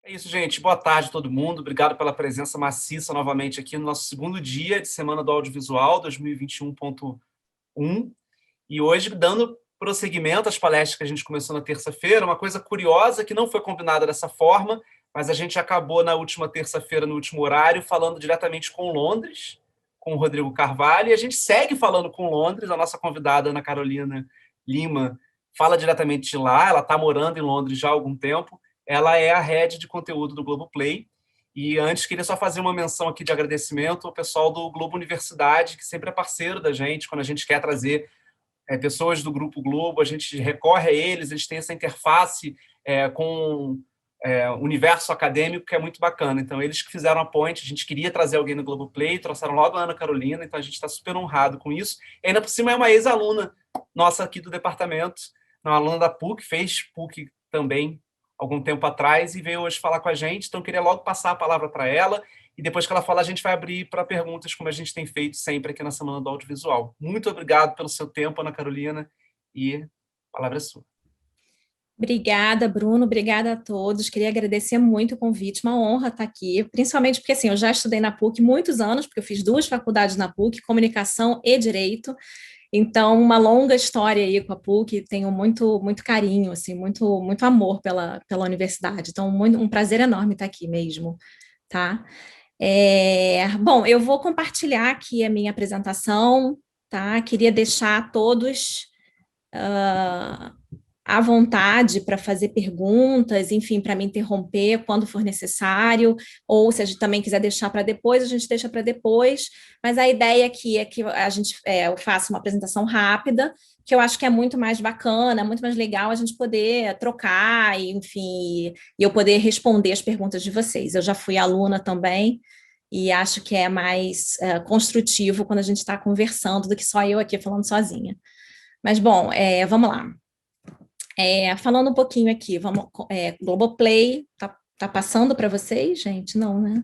É isso, gente. Boa tarde a todo mundo. Obrigado pela presença maciça novamente aqui no nosso segundo dia de Semana do Audiovisual 2021.1. E hoje, dando prosseguimento às palestras que a gente começou na terça-feira, uma coisa curiosa que não foi combinada dessa forma, mas a gente acabou na última terça-feira, no último horário, falando diretamente com Londres, com o Rodrigo Carvalho, e a gente segue falando com Londres. A nossa convidada, Ana Carolina Lima, fala diretamente de lá. Ela está morando em Londres já há algum tempo. Ela é a head de conteúdo do Globoplay. E antes, queria só fazer uma menção aqui de agradecimento ao pessoal do Globo Universidade, que sempre é parceiro da gente, quando a gente quer trazer pessoas do Grupo Globo, a gente recorre a eles têm essa interface com o universo acadêmico, que é muito bacana. Então, eles que fizeram a ponte, a gente queria trazer alguém no Globoplay, trouxeram logo a Ana Carolina, então a gente está super honrado com isso. E ainda por cima é uma ex-aluna nossa aqui do departamento, uma aluna da PUC, fez PUC também algum tempo atrás e veio hoje falar com a gente, então queria logo passar a palavra para ela, e depois que ela falar, a gente vai abrir para perguntas, como a gente tem feito sempre aqui na Semana do Audiovisual. Muito obrigado pelo seu tempo, Ana Carolina, e a palavra é sua. Obrigada, Bruno, obrigada a todos. Queria agradecer muito o convite, uma honra estar aqui, principalmente porque assim, eu já estudei na PUC muitos anos, porque eu fiz 2 faculdades na PUC, Comunicação e Direito. Então, uma longa história aí com a PUC, tenho muito, muito carinho, assim, muito, muito amor pela universidade. Então, um prazer enorme estar aqui mesmo, tá? Bom, eu vou compartilhar aqui a minha apresentação, tá? Queria deixar todos à vontade para fazer perguntas, enfim, para me interromper quando for necessário, ou se a gente também quiser deixar para depois, a gente deixa para depois, mas a ideia aqui é que eu faça uma apresentação rápida, que eu acho que é muito mais bacana, muito mais legal a gente poder trocar, e, enfim, e eu poder responder as perguntas de vocês. Eu já fui aluna também, e acho que é mais construtivo quando a gente está conversando do que só eu aqui falando sozinha. Mas, bom, vamos lá. Falando um pouquinho aqui, Globoplay, tá passando para vocês, gente? Não, né?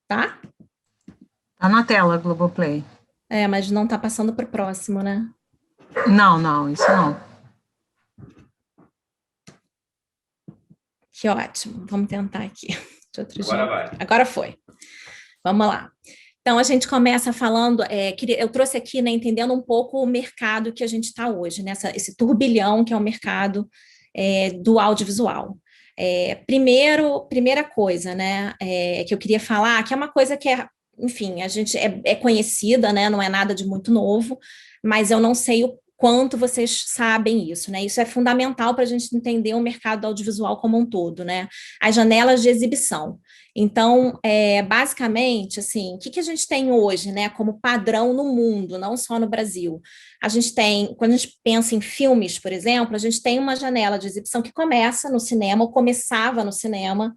Tá? Tá na tela, Globoplay. Mas não tá passando para o próximo, né? Não, isso não. Que ótimo, vamos tentar aqui. De outro Agora jeito. vai. Agora foi. Vamos lá. Então, a gente começa falando, eu trouxe aqui, né, entendendo um pouco o mercado que a gente está hoje, né, esse turbilhão que é o mercado do audiovisual. Primeira coisa, né, que eu queria falar, que é uma coisa que enfim, a gente é conhecida, né, não é nada de muito novo, mas eu não sei o quanto vocês sabem isso, né? Isso é fundamental para a gente entender o mercado audiovisual como um todo, né? As janelas de exibição. Então, basicamente, assim, o que a gente tem hoje, né, como padrão no mundo, não só no Brasil? A gente tem, quando a gente pensa em filmes, por exemplo, a gente tem uma janela de exibição que começa no cinema, ou começava no cinema,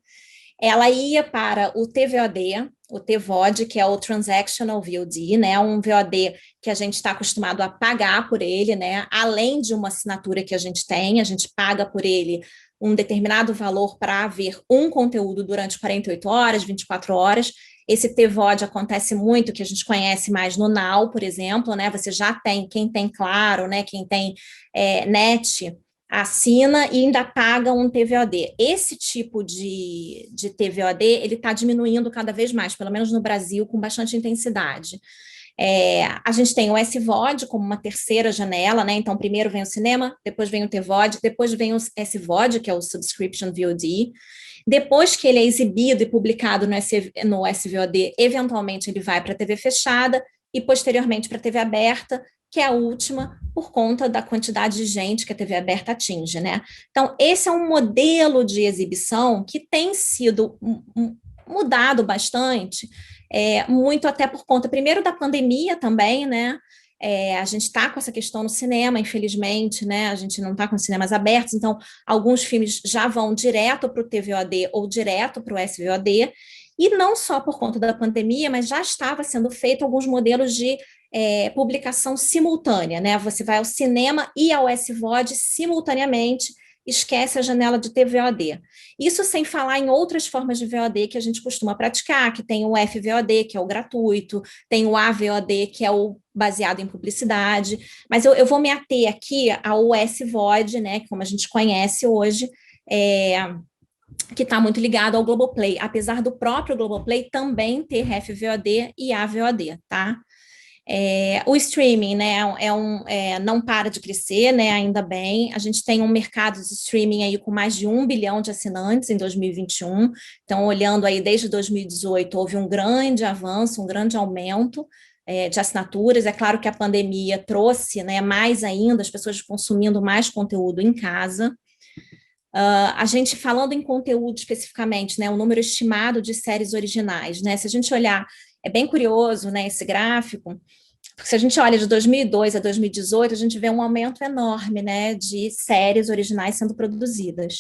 ela ia para o TVOD, o TVOD, que é o Transactional VOD, né, um VOD que a gente está acostumado a pagar por ele, né, além de uma assinatura que a gente tem, a gente paga por ele um determinado valor para ver um conteúdo durante 48 horas, 24 horas. Esse TVOD acontece muito, que a gente conhece mais no Now, por exemplo, né? Você já tem, quem tem Claro, né? Quem tem NET, assina e ainda paga um TVOD. Esse tipo de TVOD, ele está diminuindo cada vez mais, pelo menos no Brasil, com bastante intensidade. A gente tem o SVOD como uma terceira janela, né? Então, primeiro vem o cinema, depois vem o TVOD, depois vem o SVOD, que é o Subscription VOD. Depois que ele é exibido e publicado no SVOD, eventualmente ele vai para a TV fechada e posteriormente para a TV aberta, que é a última, por conta da quantidade de gente que a TV aberta atinge, né? Então, esse é um modelo de exibição que tem sido mudado bastante, muito até por conta, primeiro, da pandemia também, né? A gente está com essa questão no cinema, infelizmente, né? A gente não está com cinemas abertos, então alguns filmes já vão direto para o TVOD ou direto para o SVOD, e não só por conta da pandemia, mas já estava sendo feito alguns modelos de publicação simultânea, né? Você vai ao cinema e ao SVOD simultaneamente, esquece a janela de TVOD. Isso sem falar em outras formas de VOD que a gente costuma praticar, que tem o FVOD, que é o gratuito, tem o AVOD, que é o baseado em publicidade, mas eu vou me ater aqui ao SVOD, né, como a gente conhece hoje, que está muito ligado ao Globoplay, apesar do próprio Globoplay também ter FVOD e AVOD, tá? O streaming, né, não para de crescer, né, ainda bem. A gente tem um mercado de streaming aí com mais de 1 bilhão de assinantes em 2021. Então, olhando aí desde 2018, houve um grande avanço, um grande aumento de assinaturas. É claro que a pandemia trouxe, né, mais ainda as pessoas consumindo mais conteúdo em casa. A gente falando em conteúdo especificamente, né, o número estimado de séries originais, né, se a gente olhar, é bem curioso, né, esse gráfico, porque se a gente olha de 2002 a 2018, a gente vê um aumento enorme, né, de séries originais sendo produzidas.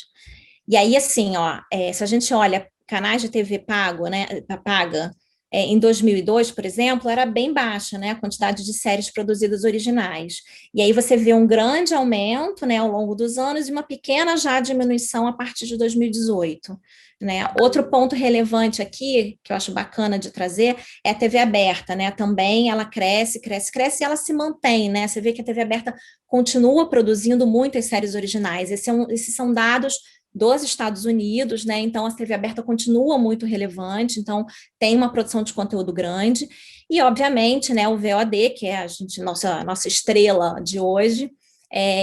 E aí, assim, ó, se a gente olha canais de TV pago, né, paga, em 2002, por exemplo, era bem baixa, né, a quantidade de séries produzidas originais. E aí você vê um grande aumento, né, ao longo dos anos e uma pequena já diminuição a partir de 2018. Né? Outro ponto relevante aqui, que eu acho bacana de trazer, é a TV aberta, né? Também ela cresce, cresce, cresce e ela se mantém, né? Você vê que a TV aberta continua produzindo muitas séries originais. Esses são dados dos Estados Unidos, né? Então a TV aberta continua muito relevante, então tem uma produção de conteúdo grande, e obviamente, né, o VOD, que é nossa estrela de hoje,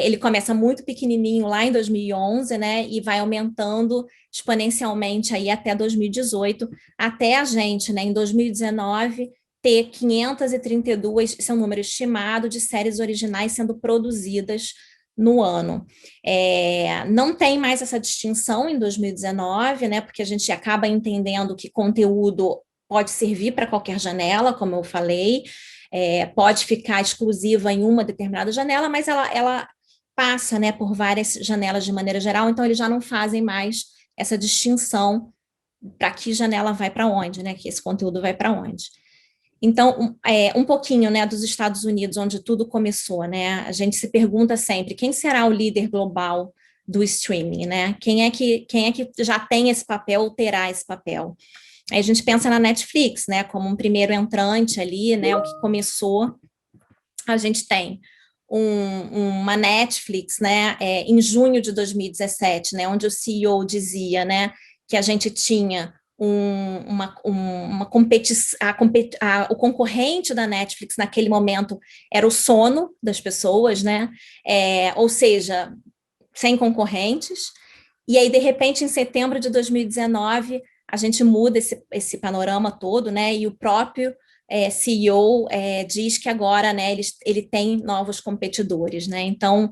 ele começa muito pequenininho lá em 2011, né, e vai aumentando exponencialmente aí até 2018, até a gente, né, em 2019, ter 532, esse é um número estimado, de séries originais sendo produzidas no ano. Não tem mais essa distinção em 2019, né, porque a gente acaba entendendo que conteúdo pode servir para qualquer janela, como eu falei, pode ficar exclusiva em uma determinada janela, mas ela passa, né, por várias janelas de maneira geral, então eles já não fazem mais essa distinção para que janela vai para onde, né, que esse conteúdo vai para onde. Então, um pouquinho, né, dos Estados Unidos, onde tudo começou, né, a gente se pergunta sempre, quem será o líder global do streaming, né, quem é que já tem esse papel ou terá esse papel? Aí a gente pensa na Netflix, né, como um primeiro entrante ali, né, o que começou, a gente tem uma Netflix, né, em junho de 2017, né, onde o CEO dizia, né, que a gente tinha uma competição, o concorrente da Netflix naquele momento era o sono das pessoas, né, ou seja, sem concorrentes, e aí, de repente, em setembro de 2019, a gente muda esse panorama todo, né, e o próprio CEO diz que agora, né, ele tem novos competidores, né, então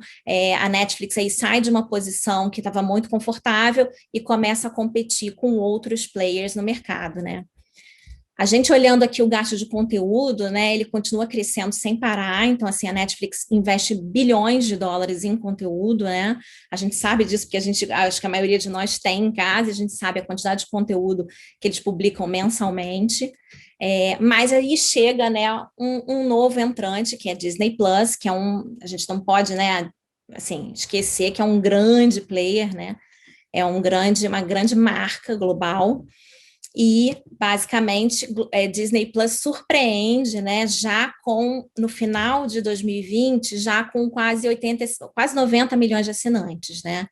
a Netflix aí sai de uma posição que estava muito confortável e começa a competir com outros players no mercado, né. A gente olhando aqui o gasto de conteúdo, né, ele continua crescendo sem parar, então, assim, a Netflix investe bilhões de dólares em conteúdo, né, a gente sabe disso porque acho que a maioria de nós tem em casa, a gente sabe a quantidade de conteúdo que eles publicam mensalmente, mas aí chega, né, um novo entrante, que é Disney Plus, que a gente não pode, né, assim, esquecer que é um grande player, né, uma grande marca global, e basicamente Disney Plus surpreende, né, no final de 2020, já com quase 90 milhões de assinantes, né.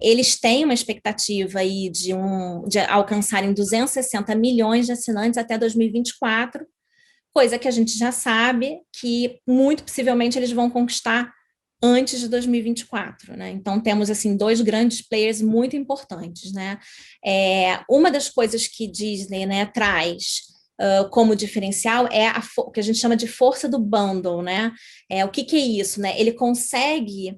Eles têm uma expectativa aí de alcançarem 260 milhões de assinantes até 2024, coisa que a gente já sabe que muito possivelmente eles vão conquistar antes de 2024, né? Então temos assim dois grandes players muito importantes, né? Uma das coisas que Disney, né, traz como diferencial é o que a gente chama de força do bundle, né? O que é isso, né? Ele consegue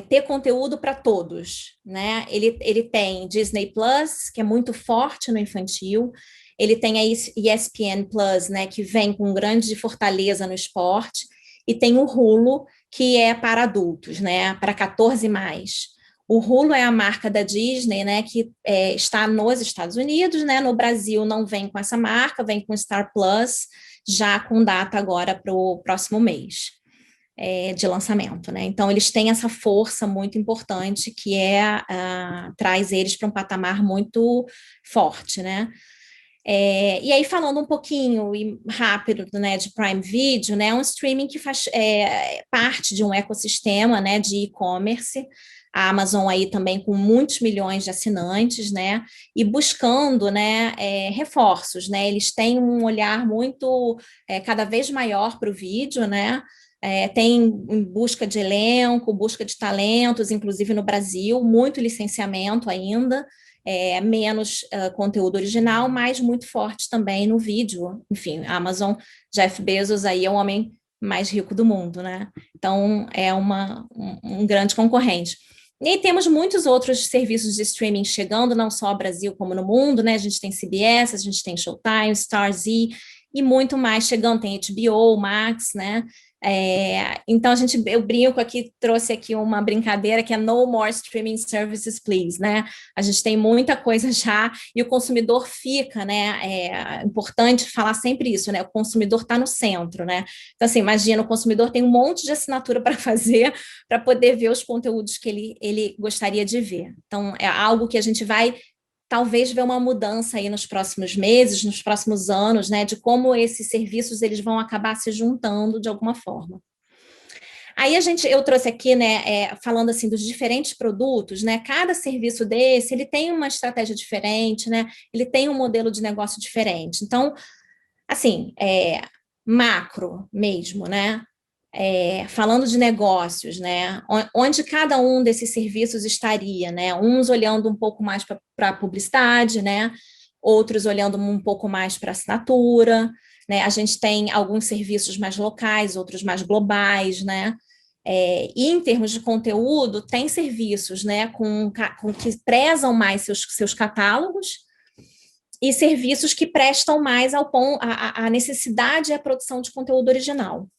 ter conteúdo para todos, né? Ele tem Disney Plus, que é muito forte no infantil, ele tem a ESPN Plus, né, que vem com grande fortaleza no esporte, e tem o Hulu, que é para adultos, né, para 14 mais. O Hulu é a marca da Disney, né, que está nos Estados Unidos, né, no Brasil não vem com essa marca, vem com Star Plus, já com data agora para o próximo mês de lançamento, né? Então eles têm essa força muito importante que traz eles para um patamar muito forte, né? E aí, falando um pouquinho e rápido, né, de Prime Video, né, é um streaming que faz parte de um ecossistema, né, de e-commerce. a Amazon aí também com muitos milhões de assinantes, né, e buscando, né, reforços, né, eles têm um olhar muito, cada vez maior para o vídeo, né, tem busca de elenco, busca de talentos, inclusive no Brasil, muito licenciamento ainda, menos conteúdo original, mas muito forte também no vídeo. Enfim, a Amazon, Jeff Bezos aí é o homem mais rico do mundo, né? Então, é um grande concorrente. E temos muitos outros serviços de streaming chegando, não só no Brasil como no mundo, né? A gente tem CBS, a gente tem Showtime, Starz e muito mais chegando, tem HBO, Max, né? Então, eu brinco aqui, trouxe aqui uma brincadeira que é No More Streaming Services, Please, né? A gente tem muita coisa já e o consumidor fica, né? É importante falar sempre isso, né? O consumidor está no centro, né? Então, assim, imagina, o consumidor tem um monte de assinatura para fazer para poder ver os conteúdos que ele gostaria de ver. Então, é algo que a gente vai talvez ver uma mudança aí nos próximos meses, nos próximos anos, né, de como esses serviços eles vão acabar se juntando de alguma forma. Aí eu trouxe aqui, né, falando assim dos diferentes produtos, né, cada serviço desse, ele tem uma estratégia diferente, né, ele tem um modelo de negócio diferente. Então, assim, macro mesmo, né, falando de negócios, né, onde cada um desses serviços estaria, né, uns olhando um pouco mais para a publicidade, né, outros olhando um pouco mais para a assinatura, né, a gente tem alguns serviços mais locais, outros mais globais, né, e em termos de conteúdo, tem serviços, né, com que prezam mais seus catálogos, e serviços que prestam mais à necessidade e à produção de conteúdo original.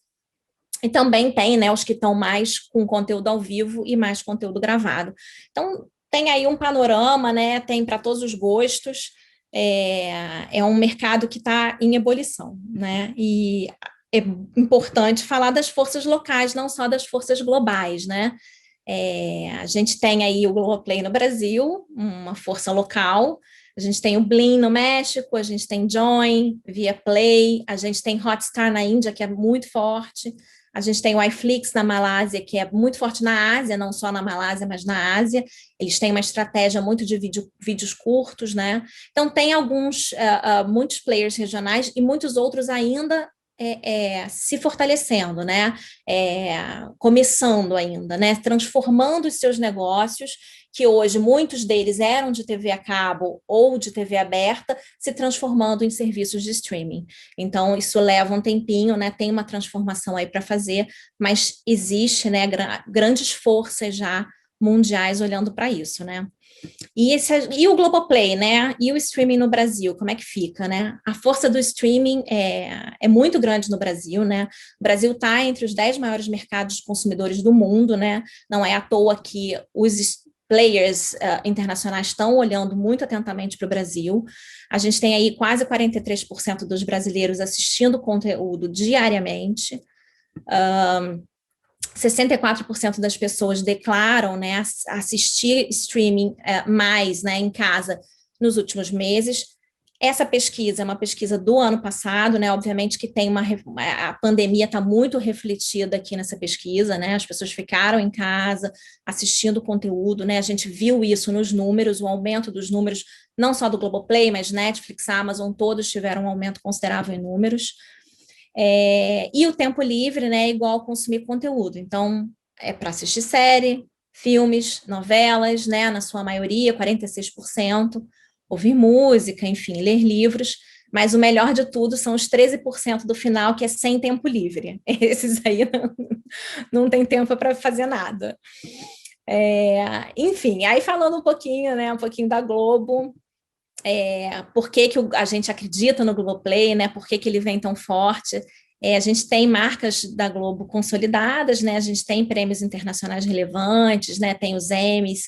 E também tem, né, os que estão mais com conteúdo ao vivo e mais conteúdo gravado. Então, tem aí um panorama, né, tem para todos os gostos, é um mercado que está em ebulição, né, e é importante falar das forças locais, não só das forças globais, né. A gente tem aí o Globoplay no Brasil, uma força local, a gente tem o Blim no México, a gente tem Join, Viaplay, a gente tem Hotstar na Índia, que é muito forte, a gente tem o iFlix na Malásia, que é muito forte na Ásia, não só na Malásia, mas na Ásia. Eles têm uma estratégia muito de vídeos curtos, né? Então, tem muitos players regionais e muitos outros ainda se fortalecendo, né? Começando ainda, né? Transformando os seus negócios, que hoje muitos deles eram de TV a cabo ou de TV aberta, se transformando em serviços de streaming. Então, isso leva um tempinho, né? Tem uma transformação aí para fazer, mas existe, né, grandes forças já mundiais olhando para isso, né? E o Globoplay, né? E o streaming no Brasil, como é que fica, né? A força do streaming é muito grande no Brasil, né? O Brasil está entre os 10 maiores mercados de consumidores do mundo, né? Não é à toa que os players internacionais estão olhando muito atentamente para o Brasil. A gente tem aí quase 43% dos brasileiros assistindo conteúdo diariamente. 64% das pessoas declaram, né, assistir streaming mais, né, em casa nos últimos meses. Essa pesquisa é uma pesquisa do ano passado, né? Obviamente que a pandemia está muito refletida aqui nessa pesquisa, né? As pessoas ficaram em casa assistindo conteúdo, né? A gente viu isso nos números, o aumento dos números, não só do Globoplay, mas Netflix, Amazon, todos tiveram um aumento considerável em números. E o tempo livre, né, é igual consumir conteúdo. Então, é para assistir série, filmes, novelas, né, na sua maioria, 46%, ouvir música, enfim, ler livros, mas o melhor de tudo são os 13% do final, que é sem tempo livre. Esses aí não tem tempo para fazer nada. Enfim, aí falando um pouquinho, né, um pouquinho da Globo, por que a gente acredita no Globoplay, né? Por que ele vem tão forte? A gente tem marcas da Globo consolidadas, né? A gente tem prêmios internacionais relevantes, né? Tem os Emmys,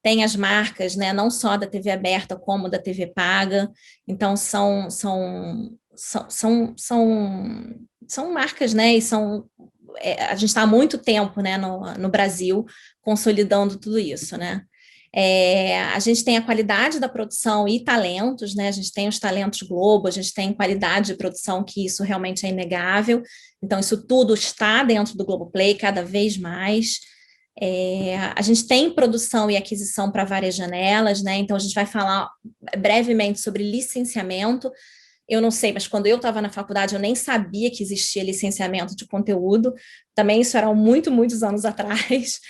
tem as marcas, né? Não só da TV aberta como da TV paga. Então são marcas, né? E a gente está há muito tempo, né? No Brasil consolidando tudo isso, né? A gente tem a qualidade da produção e talentos, né? A gente tem os talentos Globo, a gente tem qualidade de produção, que isso realmente é inegável. Então, isso tudo está dentro do Globoplay cada vez mais. A gente tem produção e aquisição para várias janelas, né? Então a gente vai falar brevemente sobre licenciamento. Eu não sei, mas quando eu estava na faculdade, eu nem sabia que existia licenciamento de conteúdo. Também isso era muitos anos atrás.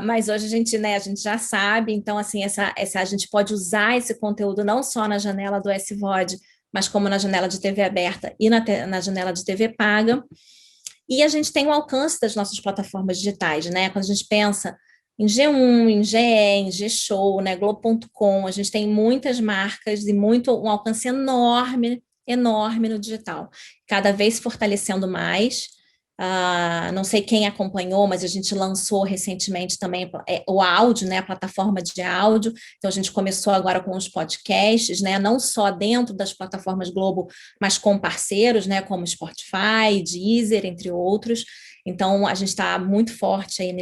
Mas hoje a gente já sabe. Então, assim, a gente pode usar esse conteúdo não só na janela do SVOD, mas como na janela de TV aberta e na janela de TV paga. E a gente tem o alcance das nossas plataformas digitais, né? Quando a gente pensa em G1, em GE, em G-Show, né, Globo.com, a gente tem muitas marcas e um alcance enorme no digital, cada vez fortalecendo mais. Não sei quem acompanhou, mas a gente lançou recentemente também o áudio, né, a plataforma de áudio. Então a gente começou agora com os podcasts, né, não só dentro das plataformas Globo, mas com parceiros, né, como Spotify, Deezer, entre outros. Então, a gente está muito forte aí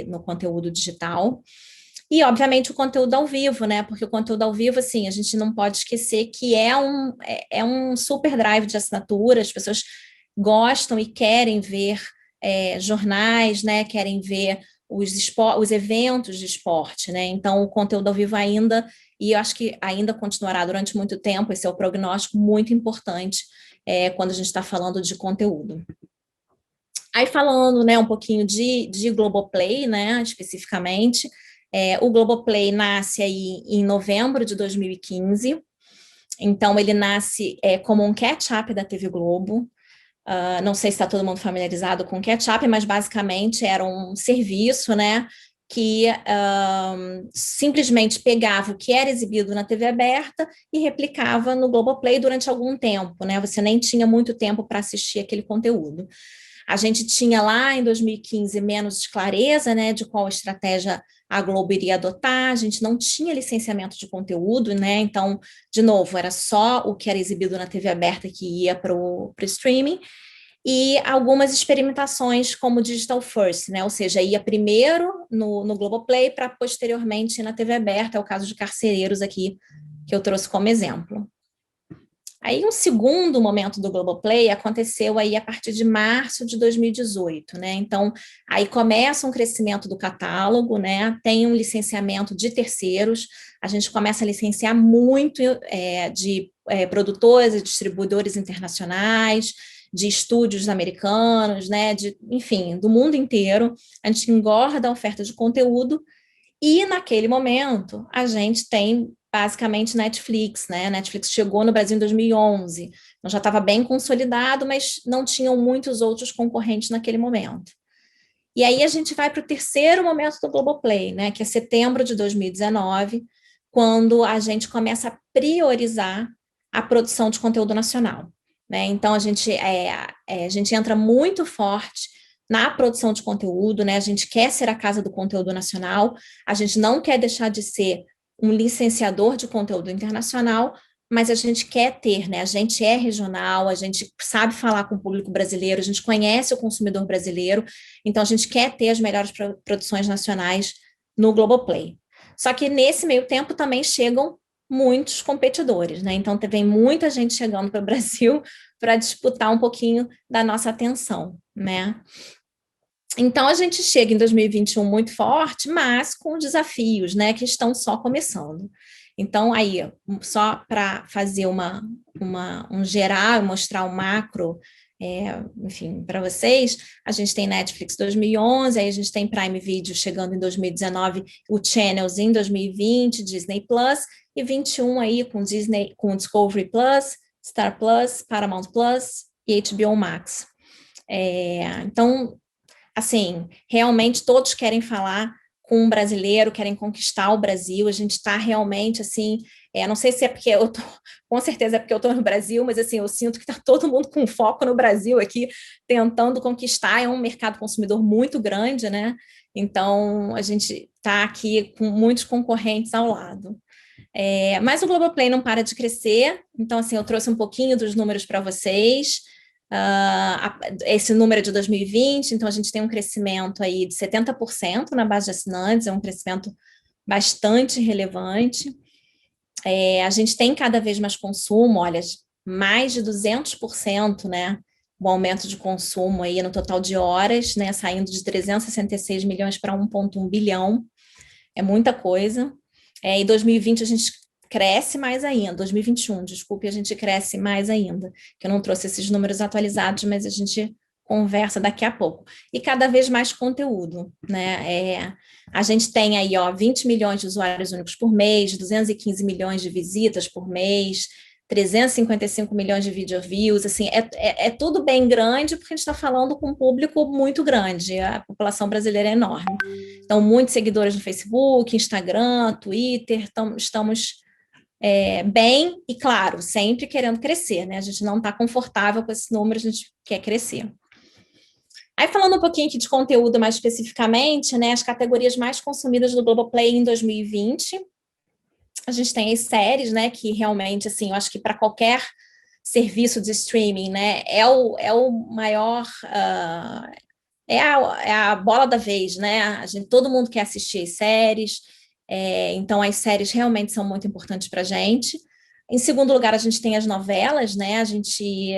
no conteúdo digital. E, obviamente, o conteúdo ao vivo, né? Porque o conteúdo ao vivo, assim, a gente não pode esquecer que é um super drive de assinatura, as pessoas gostam e querem ver jornais, né? Querem ver os eventos de esporte, né? Então, o conteúdo ao vivo ainda, e eu acho que ainda continuará durante muito tempo, esse é o prognóstico muito importante quando a gente está falando de conteúdo. Aí falando, né, um pouquinho de Globoplay, né, especificamente, o Globoplay nasce aí em novembro de 2015, então ele nasce como um catch-up da TV Globo. Não sei se está todo mundo familiarizado com catch-up, mas basicamente era um serviço, né, que simplesmente pegava o que era exibido na TV aberta e replicava no Globoplay durante algum tempo, né, você nem tinha muito tempo para assistir aquele conteúdo. A gente tinha lá em 2015 menos clareza, né, de qual estratégia a Globo iria adotar, a gente não tinha licenciamento de conteúdo, né, então, de novo, era só o que era exibido na TV aberta que ia para o streaming, e algumas experimentações como Digital First, né, ou seja, ia primeiro no Globoplay para posteriormente ir na TV aberta, é o caso de Carcereiros aqui, que eu trouxe como exemplo. Aí um segundo momento do Globoplay aconteceu aí a partir de março de 2018, né? Então, aí começa um crescimento do catálogo, né? Tem um licenciamento de terceiros, a gente começa a licenciar muito de produtores e distribuidores internacionais, de estúdios americanos, né? Enfim, do mundo inteiro. A gente engorda a oferta de conteúdo e naquele momento a gente tem basicamente Netflix, né? Netflix chegou no Brasil em 2011, então já estava bem consolidado, mas não tinham muitos outros concorrentes naquele momento. E aí a gente vai para o terceiro momento do Globoplay, né? Que é setembro de 2019, quando a gente começa a priorizar a produção de conteúdo nacional, né? Então a gente entra muito forte na produção de conteúdo, né? A gente quer ser a casa do conteúdo nacional, a gente não quer deixar de ser um licenciador de conteúdo internacional, mas a gente quer ter, né? A gente é regional, a gente sabe falar com o público brasileiro, a gente conhece o consumidor brasileiro, então a gente quer ter as melhores produções nacionais no Globoplay. Só que nesse meio tempo também chegam muitos competidores, né? Então vem muita gente chegando para o Brasil para disputar um pouquinho da nossa atenção, né? Então, a gente chega em 2021 muito forte, mas com desafios, né, que estão só começando. Então, aí, só para fazer um geral, mostrar o macro, enfim, para vocês, a gente tem Netflix 2011, aí a gente tem Prime Video chegando em 2019, o Channels em 2020, Disney Plus, e 21 aí com Discovery Plus, Star Plus, Paramount Plus e HBO Max. Então, assim, realmente todos querem falar com um brasileiro, querem conquistar o Brasil, a gente está realmente, assim, não sei se é porque com certeza é porque eu estou no Brasil, mas, assim, eu sinto que está todo mundo com foco no Brasil aqui, tentando conquistar, é um mercado consumidor muito grande, né, então a gente está aqui com muitos concorrentes ao lado. Mas o Globoplay não para de crescer, então, assim, eu trouxe um pouquinho dos números para vocês. Esse número é de 2020, então a gente tem um crescimento aí de 70% na base de assinantes, é um crescimento bastante relevante. A gente tem cada vez mais consumo, olha, mais de 200%, né, o aumento de consumo aí no total de horas, né, saindo de 366 milhões para 1,1 bilhão, é muita coisa. Em 2020 a gente cresce mais ainda, 2021, desculpe, a gente cresce mais ainda, que eu não trouxe esses números atualizados, mas a gente conversa daqui a pouco. E cada vez mais conteúdo, né? A gente tem aí, 20 milhões de usuários únicos por mês, 215 milhões de visitas por mês, 355 milhões de video views, assim, é tudo bem grande, porque a gente está falando com um público muito grande, a população brasileira é enorme. Então, muitos seguidores no Facebook, Instagram, Twitter, estamos bem, e claro, sempre querendo crescer, né? A gente não está confortável com esses números, a gente quer crescer. Aí, falando um pouquinho aqui de conteúdo mais especificamente, né, as categorias mais consumidas do Globoplay em 2020, a gente tem as séries, né, que realmente, assim, eu acho que para qualquer serviço de streaming, né, é o maior, é a bola da vez, né, todo mundo quer assistir as séries, então as séries realmente são muito importantes para a gente. Em segundo lugar, a gente tem as novelas, né, a gente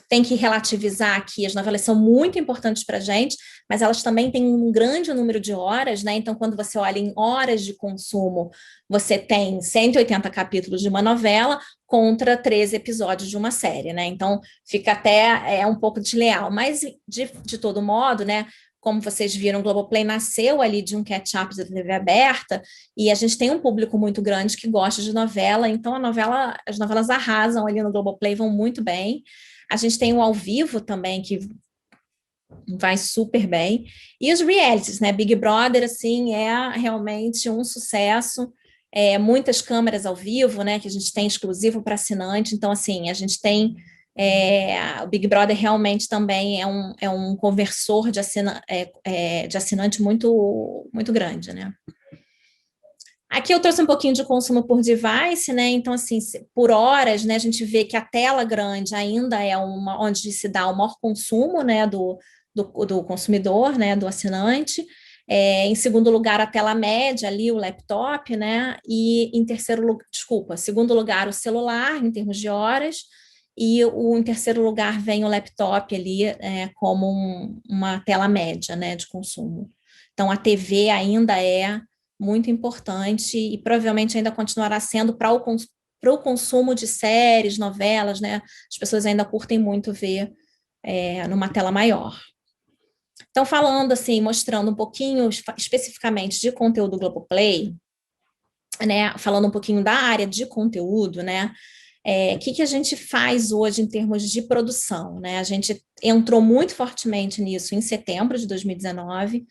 tem que relativizar aqui, as novelas são muito importantes para a gente, mas elas também têm um grande número de horas, né? Então, quando você olha em horas de consumo, você tem 180 capítulos de uma novela contra 13 episódios de uma série, né? Então, fica até um pouco desleal, mas de todo modo, né? Como vocês viram, o Globoplay nasceu ali de um catch-up da TV aberta, e a gente tem um público muito grande que gosta de novela, então as novelas arrasam ali no Globoplay, vão muito bem. A gente tem o ao vivo também, que vai super bem. E os realities, né? Big Brother, assim, é realmente um sucesso. Muitas câmeras ao vivo, né? Que a gente tem exclusivo para assinante. Então, assim, a gente tem... o Big Brother realmente também é um conversor de assinante muito, muito grande, né? Aqui eu trouxe um pouquinho de consumo por device, né? Então, assim, por horas, né, a gente vê que a tela grande ainda é onde se dá o maior consumo, né, do consumidor, né, do assinante. Em segundo lugar, a tela média ali, o laptop, né? E em terceiro lugar, segundo lugar, o celular, em termos de horas. E em terceiro lugar vem o laptop ali como uma tela média, né, de consumo. Então, a TV ainda é muito importante e provavelmente ainda continuará sendo para o consumo de séries, novelas, né? As pessoas ainda curtem muito ver numa tela maior. Então, falando assim, mostrando um pouquinho especificamente de conteúdo Globoplay, né? Falando um pouquinho da área de conteúdo, né? O que a gente faz hoje em termos de produção, né? A gente entrou muito fortemente nisso em setembro de 2019.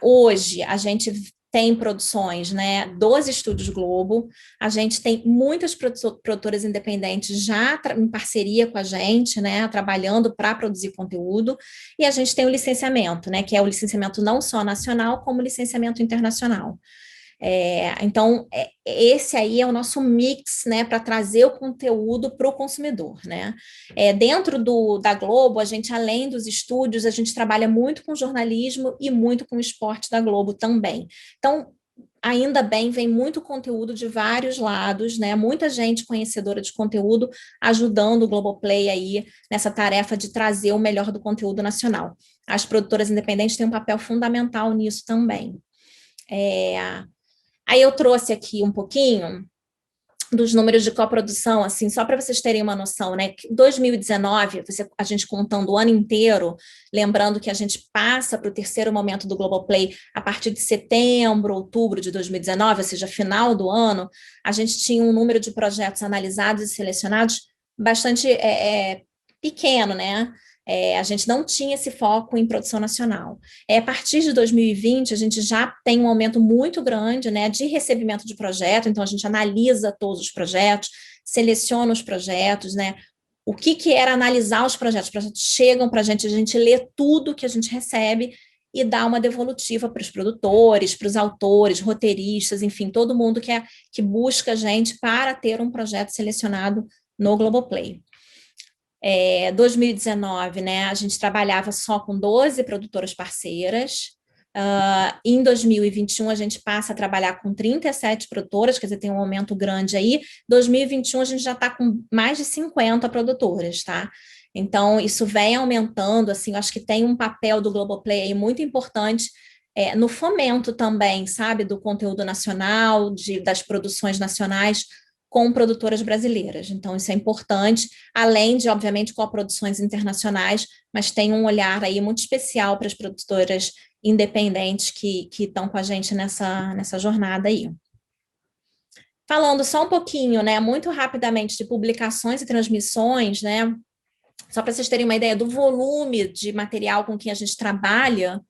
Hoje, a gente tem produções, né, dos Estúdios Globo, a gente tem muitas produtoras independentes já em parceria com a gente, né, trabalhando para produzir conteúdo, e a gente tem o licenciamento, né, que é o licenciamento não só nacional, como licenciamento internacional. Então, esse aí é o nosso mix, né, para trazer o conteúdo para o consumidor, né? Dentro da Globo, a gente, além dos estúdios, a gente trabalha muito com jornalismo e muito com o esporte da Globo também. Então, ainda bem, vem muito conteúdo de vários lados, né? Muita gente conhecedora de conteúdo ajudando o Globoplay aí nessa tarefa de trazer o melhor do conteúdo nacional. As produtoras independentes têm um papel fundamental nisso também. Aí eu trouxe aqui um pouquinho dos números de coprodução, assim, só para vocês terem uma noção, né? 2019, a gente contando o ano inteiro, lembrando que a gente passa para o terceiro momento do Globoplay a partir de setembro, outubro de 2019, ou seja, final do ano, a gente tinha um número de projetos analisados e selecionados bastante pequeno, né? A gente não tinha esse foco em produção nacional. A partir de 2020, a gente já tem um aumento muito grande, né, de recebimento de projeto, então a gente analisa todos os projetos, seleciona os projetos, né, o que era analisar os projetos chegam para a gente lê tudo que a gente recebe e dá uma devolutiva para os produtores, para os autores, roteiristas, enfim, todo mundo que busca a gente para ter um projeto selecionado no Globoplay. 2019, né, a gente trabalhava só com 12 produtoras parceiras. Em 2021, a gente passa a trabalhar com 37 produtoras, quer dizer, tem um aumento grande aí. 2021, a gente já está com mais de 50 produtoras, tá? Então, isso vem aumentando, assim, eu acho que tem um papel do Globoplay aí muito importante no fomento também, sabe, do conteúdo nacional, das produções nacionais com produtoras brasileiras. Então, isso é importante, além de, obviamente, coproduções internacionais, mas tem um olhar aí muito especial para as produtoras independentes que estão com a gente nessa jornada aí. Falando só um pouquinho, né, muito rapidamente de publicações e transmissões, né, só para vocês terem uma ideia do volume de material com que a gente trabalha,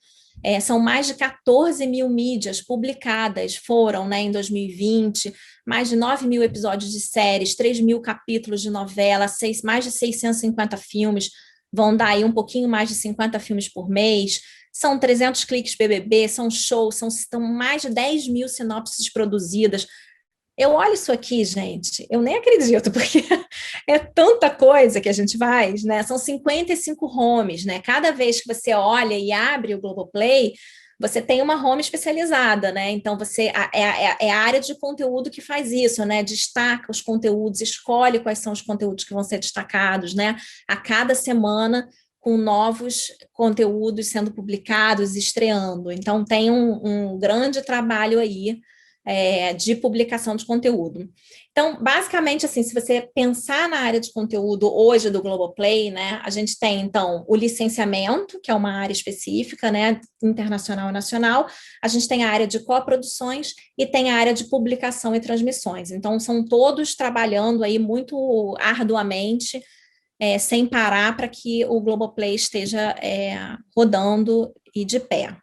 são mais de 14 mil mídias publicadas, foram, né, em 2020, mais de 9 mil episódios de séries, 3 mil capítulos de novela, mais de 650 filmes, vão dar aí um pouquinho mais de 50 filmes por mês, são 300 cliques BBB, são shows, são mais de 10 mil sinopses produzidas. Eu olho isso aqui, gente, eu nem acredito, porque é tanta coisa que a gente faz, né? São 55 homes, né? Cada vez que você olha e abre o Globoplay, você tem uma home especializada, né? Então, é a área de conteúdo que faz isso, né? Destaca os conteúdos, escolhe quais são os conteúdos que vão ser destacados, né? A cada semana, com novos conteúdos sendo publicados, estreando. Então, tem um grande trabalho aí de publicação de conteúdo. Então, basicamente, assim, se você pensar na área de conteúdo hoje do Globoplay, né, a gente tem, então, o licenciamento, que é uma área específica, né, internacional e nacional, a gente tem a área de coproduções e tem a área de publicação e transmissões. Então, são todos trabalhando aí muito arduamente, sem parar, para que o Globoplay esteja rodando e de pé.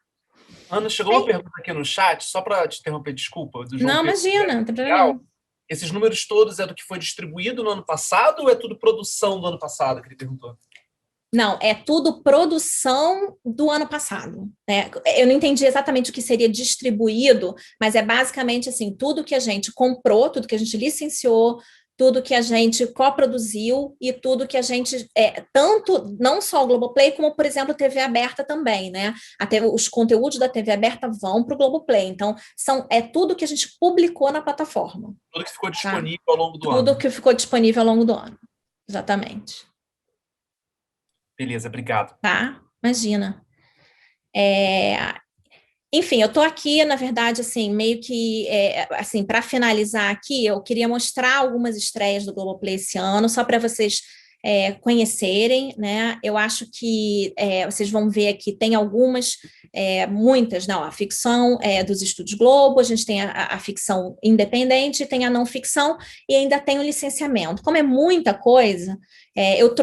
Ana, chegou uma pergunta aqui no chat, só para te interromper, desculpa. Do João Não, Pedro. imagina, não tem problema nenhum. Esses números todos é do que foi distribuído no ano passado ou é tudo produção do ano passado, que ele perguntou? Não, é tudo produção do ano passado, né? Eu não entendi exatamente o que seria distribuído, mas é basicamente assim, tudo que a gente comprou, tudo que a gente licenciou, tudo que a gente coproduziu e tudo que a gente, tanto, não só o Globoplay, como, por exemplo, a TV aberta também, né? Os conteúdos da TV aberta vão para o Globoplay, então é tudo que a gente publicou na plataforma. Tudo que ficou disponível ao longo do ano. Tudo que ficou disponível ao longo do ano, exatamente. Beleza, obrigado. Tá, imagina. Enfim, eu estou aqui, na verdade, assim, meio que, assim, para finalizar aqui, eu queria mostrar algumas estreias do Globoplay esse ano, só para vocês conhecerem, né? Eu acho que vocês vão ver aqui, tem algumas, muitas, não, a ficção dos Estúdios Globo, a gente tem a ficção independente, tem a não ficção e ainda tem o licenciamento. Como é muita coisa, eu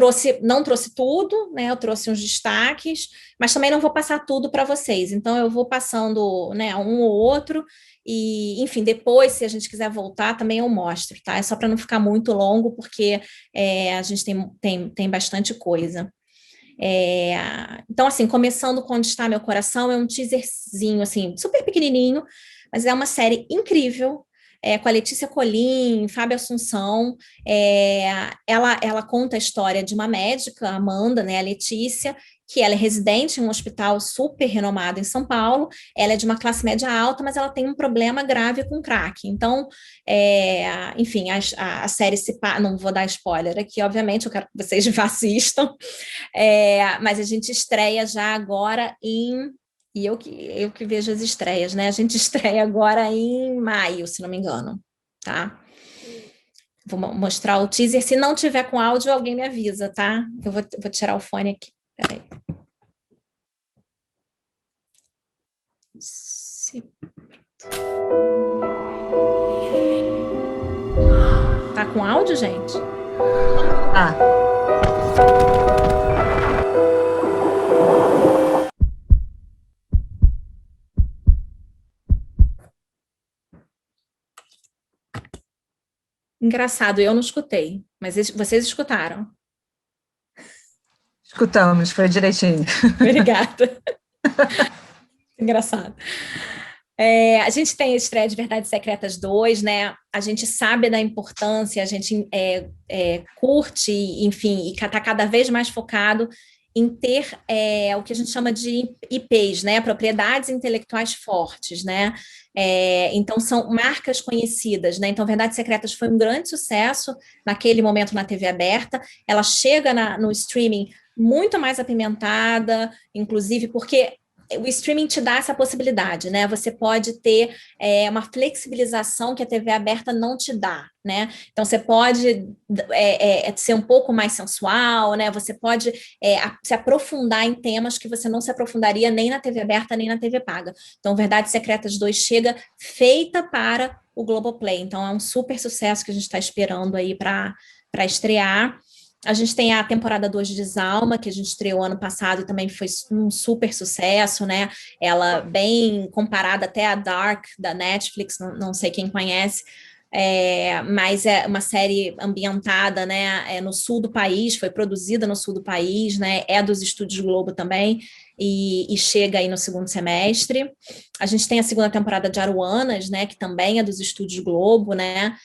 não trouxe tudo, né? Eu trouxe uns destaques, mas também não vou passar tudo para vocês, então eu vou passando, né, um ou outro, e, enfim, depois, se a gente quiser voltar, também eu mostro, tá? É só para não ficar muito longo, porque a gente tem bastante coisa. Então, assim, começando com Onde Está Meu Coração, é um teaserzinho, assim, super pequenininho, mas é uma série incrível, com a Letícia Colin, Fábio Assunção. Ela conta a história de uma médica, a Amanda, né, a Letícia, que ela é residente em um hospital super renomado em São Paulo, ela é de uma classe média alta, mas ela tem um problema grave com crack. Então, enfim, a série não vou dar spoiler aqui, obviamente, eu quero que vocês assistam, mas a gente estreia já agora e eu que vejo as estreias, né? A gente estreia agora em maio, se não me engano, tá? Vou mostrar o teaser. Se não tiver com áudio, alguém me avisa, tá? Eu vou tirar o fone aqui. Peraí. Tá com áudio, gente? Engraçado, eu não escutei, mas vocês escutaram. Escutamos, foi direitinho. Obrigada. Engraçado. A gente tem a estreia de Verdades Secretas 2, né? A gente sabe da importância, a gente curte, enfim, e está cada vez mais focado em ter o que a gente chama de IPs, né, propriedades intelectuais fortes, né, então são marcas conhecidas, né, então Verdades Secretas foi um grande sucesso naquele momento na TV aberta, ela chega no streaming muito mais apimentada, inclusive porque o streaming te dá essa possibilidade, né? Você pode ter uma flexibilização que a TV aberta não te dá, né? Então, você pode ser um pouco mais sensual, né? Você pode se aprofundar em temas que você não se aprofundaria nem na TV aberta, nem na TV paga. Então, Verdades Secretas 2 chega feita para o Globoplay. Então, é um super sucesso que a gente está esperando aí para estrear. A gente tem a temporada 2 de Desalma, que a gente estreou ano passado e também foi um super sucesso, né? Ela bem comparada até a Dark, da Netflix, não sei quem conhece, mas é uma série ambientada, né, no sul do país, foi produzida no sul do país, né, é dos Estúdios Globo também, e chega aí no segundo semestre. A gente tem a segunda temporada de Aruanas, né, que também é dos Estúdios Globo, né,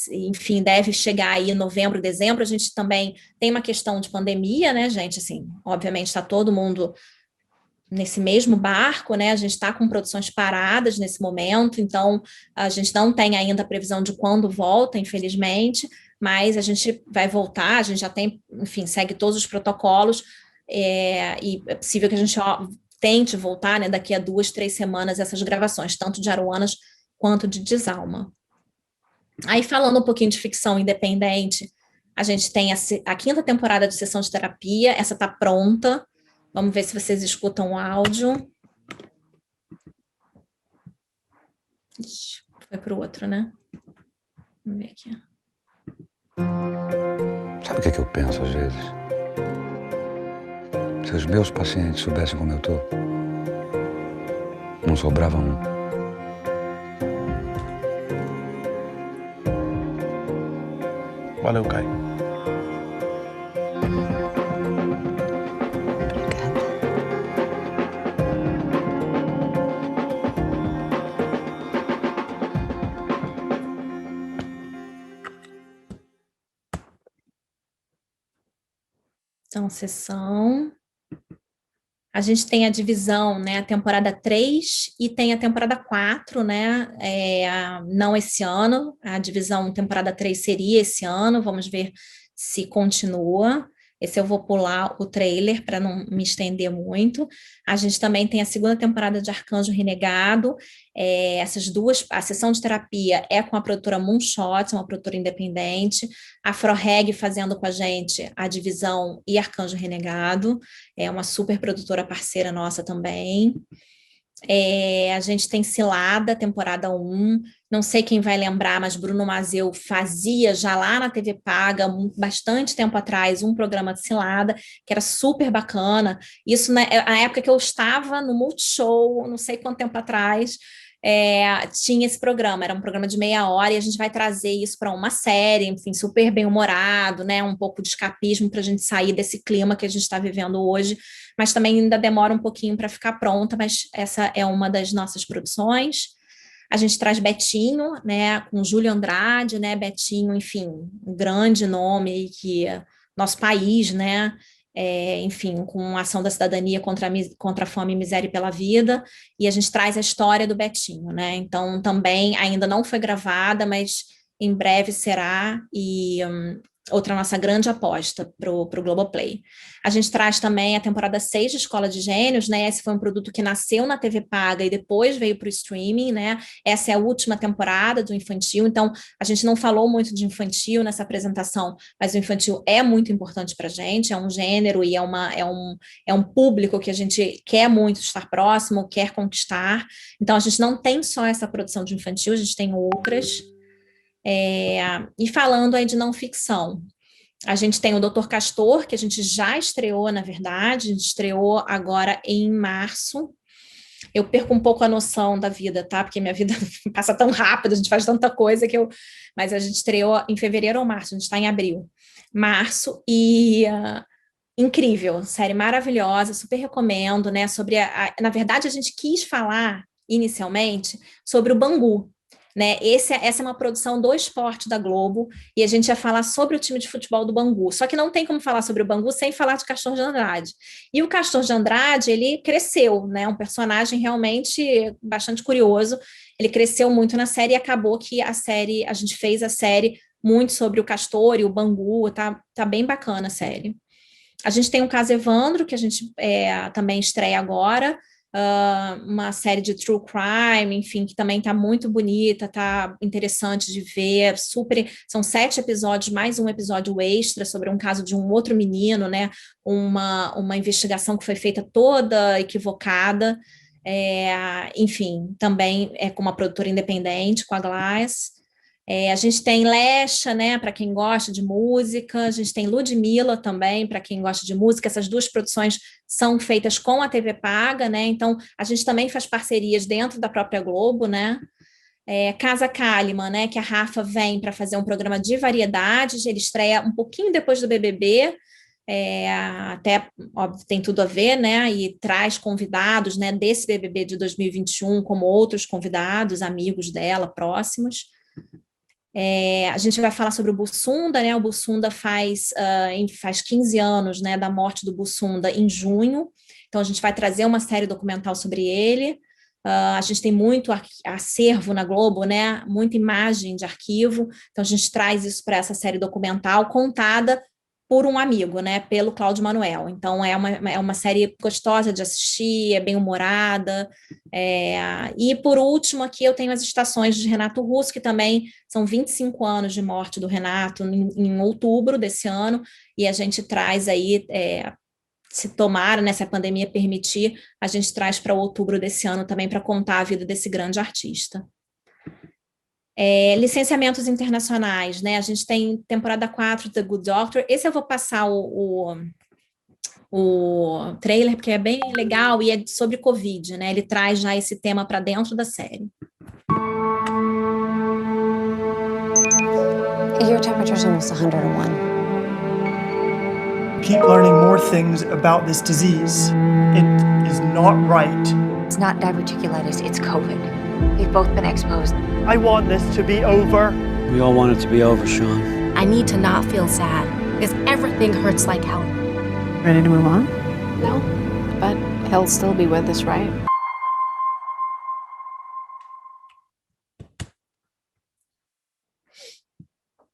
enfim, deve chegar aí em novembro, dezembro. A gente também tem uma questão de pandemia, né, gente, assim, obviamente está todo mundo nesse mesmo barco, né? A gente está com produções paradas nesse momento, então a gente não tem ainda a previsão de quando volta, infelizmente, mas a gente vai voltar, a gente já tem, enfim, segue todos os protocolos, e é possível que a gente tente voltar, né, daqui a 2, 3 semanas essas gravações, tanto de Aruanas quanto de Desalma. Aí, falando um pouquinho de ficção independente, a gente tem a quinta temporada de Sessão de Terapia, essa está pronta. Vamos ver se vocês escutam o áudio. Ixi, foi para o outro, né? Vamos ver aqui. Sabe o que eu penso às vezes? Se os meus pacientes soubessem como eu tô, não sobrava um. Valeu, Caio. Então, sessão. A gente tem a divisão, né? A temporada 3 e tem a temporada 4, né? Não esse ano. A divisão temporada 3 seria esse ano. Vamos ver se continua. Esse eu vou pular o trailer para não me estender muito. A gente também tem a segunda temporada de Arcanjo Renegado. Essas duas, a sessão de terapia é com a produtora Moonshot, uma produtora independente. A Afroreg fazendo com a gente a divisão e Arcanjo Renegado. É uma super produtora parceira nossa também. A gente tem Cilada, temporada 1, não sei quem vai lembrar, mas Bruno Mazzeo fazia já lá na TV Paga, bastante tempo atrás, um programa de Cilada, que era super bacana. Isso na época que eu estava no Multishow, não sei quanto tempo atrás, tinha esse programa, era um programa de meia hora, e a gente vai trazer isso para uma série, enfim, super bem-humorado, né, um pouco de escapismo para a gente sair desse clima que a gente está vivendo hoje, mas também ainda demora um pouquinho para ficar pronta, mas essa é uma das nossas produções. A gente traz Betinho, né, com Júlio Andrade, né, Betinho, enfim, um grande nome que nosso país, né, enfim, com a ação da cidadania contra a fome, miséria e pela vida, e a gente traz a história do Betinho, né, então também ainda não foi gravada, mas em breve será, e outra nossa grande aposta para o Globoplay. A gente traz também a temporada 6 de Escola de Gênios, né? Esse foi um produto que nasceu na TV Paga e depois veio para o streaming, né? Essa é a última temporada do infantil, então a gente não falou muito de infantil nessa apresentação, mas o infantil é muito importante para a gente, é um gênero e é um público que a gente quer muito estar próximo, quer conquistar. Então a gente não tem só essa produção de infantil, a gente tem outras. E falando aí de não ficção, a gente tem o Dr. Castor, que a gente já estreou, na verdade, a gente estreou agora em março. Eu perco um pouco a noção da vida, tá? Porque minha vida passa tão rápido, a gente faz tanta coisa que Mas a gente estreou em fevereiro ou março, a gente está em abril. Março, e incrível, série maravilhosa, super recomendo, né? Na verdade, a gente quis falar, inicialmente, sobre o Bangu, né? Essa é uma produção do esporte da Globo, e a gente ia falar sobre o time de futebol do Bangu. Só que não tem como falar sobre o Bangu sem falar de Castor de Andrade. E o Castor de Andrade, ele cresceu, né? Um personagem realmente bastante curioso. Ele cresceu muito na série e acabou que a gente fez a série muito sobre o Castor e o Bangu, tá bem bacana a série. A gente tem o caso Evandro, que a gente também estreia agora, uma série de true crime, enfim, que também está muito bonita, está interessante de ver, são 7 episódios, mais um episódio extra sobre um caso de um outro menino, né, uma investigação que foi feita toda equivocada, enfim, também é com uma produtora independente, com a Glass. A gente tem Lesha, né, para quem gosta de música, a gente tem Ludmilla também, para quem gosta de música. Essas 2 produções são feitas com a TV paga, né, então a gente também faz parcerias dentro da própria Globo, né. Casa Kalimann, né, que a Rafa vem para fazer um programa de variedades, ele estreia um pouquinho depois do BBB, até, óbvio, tem tudo a ver, né, e traz convidados, né, desse BBB de 2021, como outros convidados, amigos dela, próximos. A gente vai falar sobre o Bussunda, né? O Bussunda faz 15 anos, né, da morte do Bussunda em junho, então a gente vai trazer uma série documental sobre ele. A gente tem muito acervo na Globo, né? Muita imagem de arquivo, então a gente traz isso para essa série documental contada por um amigo, né? Pelo Cláudio Manuel. Então é uma série gostosa de assistir, é bem humorada. E por último aqui eu tenho as estações de Renato Russo, que também são 25 anos de morte do Renato em outubro desse ano, e a gente traz aí, se tomar, né, se a pandemia permitir, a gente traz para outubro desse ano também para contar a vida desse grande artista. Licenciamentos internacionais, né? A gente tem temporada 4 The Good Doctor. Esse eu vou passar o trailer, porque é bem legal e é sobre Covid, né? Ele traz já esse tema para dentro da série. Your temperature's almost 101. Keep learning more things about this disease. It is not right. It's not diverticulitis, it's COVID. We've both been exposed. I want this to be over. We all want it to be over, Sean. I need to not feel sad, because everything hurts like hell. Ready to move on? No, but he'll still be with us, right?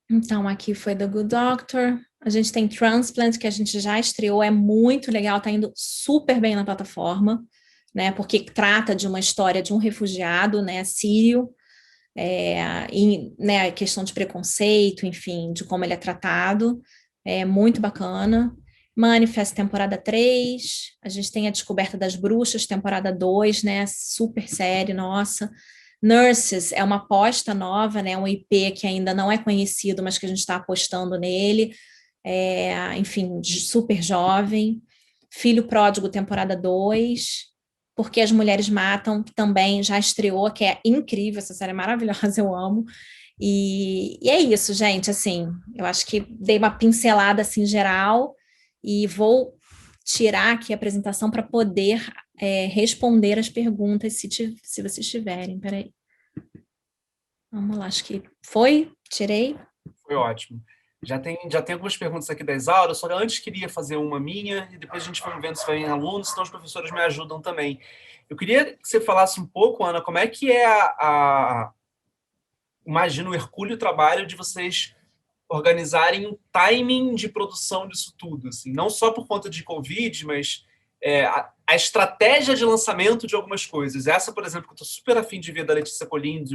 Então, aqui foi The Good Doctor. A gente tem Transplant, que a gente já estreou, é muito legal, tá indo super bem na plataforma, né, porque trata de uma história de um refugiado, né, sírio, e, né, a questão de preconceito, enfim, de como ele é tratado, é muito bacana. Manifest, temporada 3, a gente tem A Descoberta das Bruxas, temporada 2, né, super série, nossa. Nurses é uma aposta nova, né, um IP que ainda não é conhecido, mas que a gente está apostando nele, enfim, super jovem. Filho Pródigo, temporada 2, Porque as Mulheres Matam, que também já estreou, que é incrível, essa série é maravilhosa, eu amo. E é isso, gente, assim, eu acho que dei uma pincelada assim geral e vou tirar aqui a apresentação para poder responder as perguntas, se vocês tiverem. Peraí. Vamos lá, acho que tirei. Foi ótimo. Já tem algumas perguntas aqui da Isaura, só que antes queria fazer uma minha, e depois a gente vai vendo se vai em alunos, senão os professores me ajudam também. Eu queria que você falasse um pouco, Ana, como é que imagino o hercúleo trabalho de vocês organizarem um timing de produção disso tudo, assim, não só por conta de Covid, mas a estratégia de lançamento de algumas coisas. Essa, por exemplo, que eu estou super afim de ver da Letícia Colim,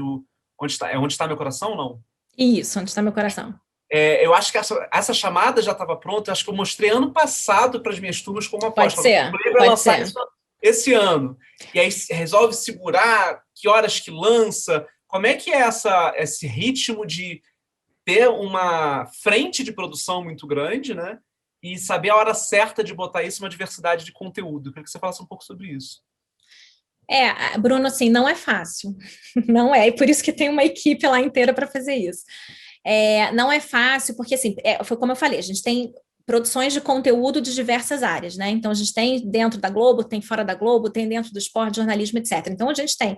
Onde Está Meu Coração, não? Isso, Onde Está Meu Coração. Eu acho que essa chamada já estava pronta, eu acho que eu mostrei ano passado para as minhas turmas como aposta. Pode ser. Isso esse ano. E aí resolve segurar, que horas que lança, como é que é esse ritmo de ter uma frente de produção muito grande, né? E saber a hora certa de botar isso numa diversidade de conteúdo. Eu queria que você falasse um pouco sobre isso. Bruno, assim, não é fácil. Não é, e por isso que tem uma equipe lá inteira para fazer isso. Não é fácil, porque, assim, foi como eu falei, a gente tem produções de conteúdo de diversas áreas, né? Então, a gente tem dentro da Globo, tem fora da Globo, tem dentro do esporte, jornalismo, etc. Então, a gente tem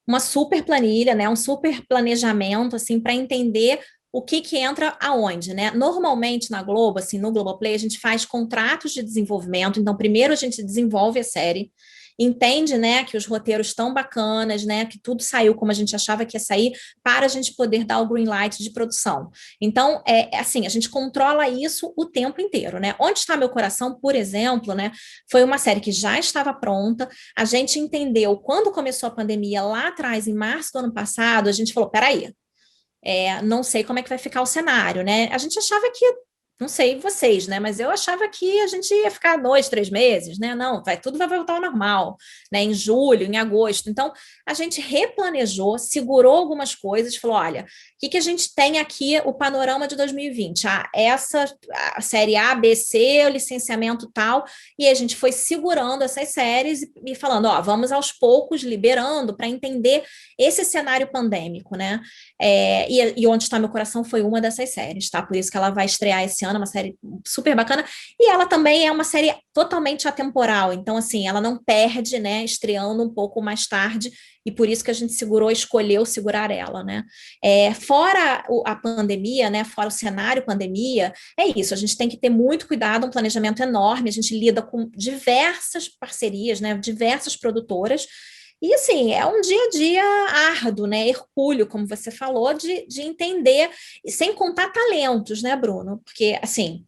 uma super planilha, né, um super planejamento, assim, para entender o que entra aonde, né? Normalmente na Globo, assim, no Globoplay, a gente faz contratos de desenvolvimento, então primeiro a gente desenvolve a série, entende, né, que os roteiros estão bacanas, né, que tudo saiu como a gente achava que ia sair, para a gente poder dar o green light de produção. Então, assim, a gente controla isso o tempo inteiro, né? Onde Está Meu Coração, por exemplo, né, foi uma série que já estava pronta, a gente entendeu, quando começou a pandemia lá atrás, em março do ano passado, a gente falou, peraí, não sei como é que vai ficar o cenário, né? A gente achava que, não sei vocês, né? Mas eu achava que a gente ia ficar 2, 3 meses, né? Não, tudo vai voltar ao normal, né? Em julho, em agosto. Então, a gente replanejou, segurou algumas coisas, falou: olha, o que a gente tem aqui, o panorama de 2020? A série A, B, C, o licenciamento tal, e a gente foi segurando essas séries e falando, vamos aos poucos liberando para entender esse cenário pandêmico, né? E Onde Está Meu Coração foi uma dessas séries, tá? Por isso que ela vai estrear esse ano, uma série super bacana, e ela também é uma série totalmente atemporal, então, assim, ela não perde, né, estreando um pouco mais tarde, e por isso que a gente escolheu segurar ela, né? Fora a pandemia, né, fora o cenário pandemia, é isso, a gente tem que ter muito cuidado, um planejamento enorme, a gente lida com diversas parcerias, né, diversas produtoras, e, assim, é um dia a dia árduo, né, hercúleo, como você falou, de entender, e sem contar talentos, né, Bruno? Porque, assim,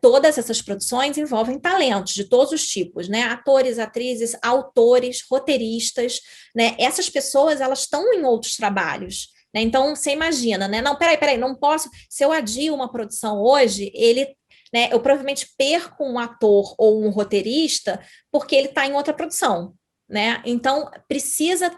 todas essas produções envolvem talentos de todos os tipos, né? Atores, atrizes, autores, roteiristas, né? Essas pessoas, elas estão em outros trabalhos, né? Então, você imagina, né? Não, peraí, não posso... Se eu adio uma produção hoje, né, eu provavelmente perco um ator ou um roteirista porque ele está em outra produção, né? Então, precisa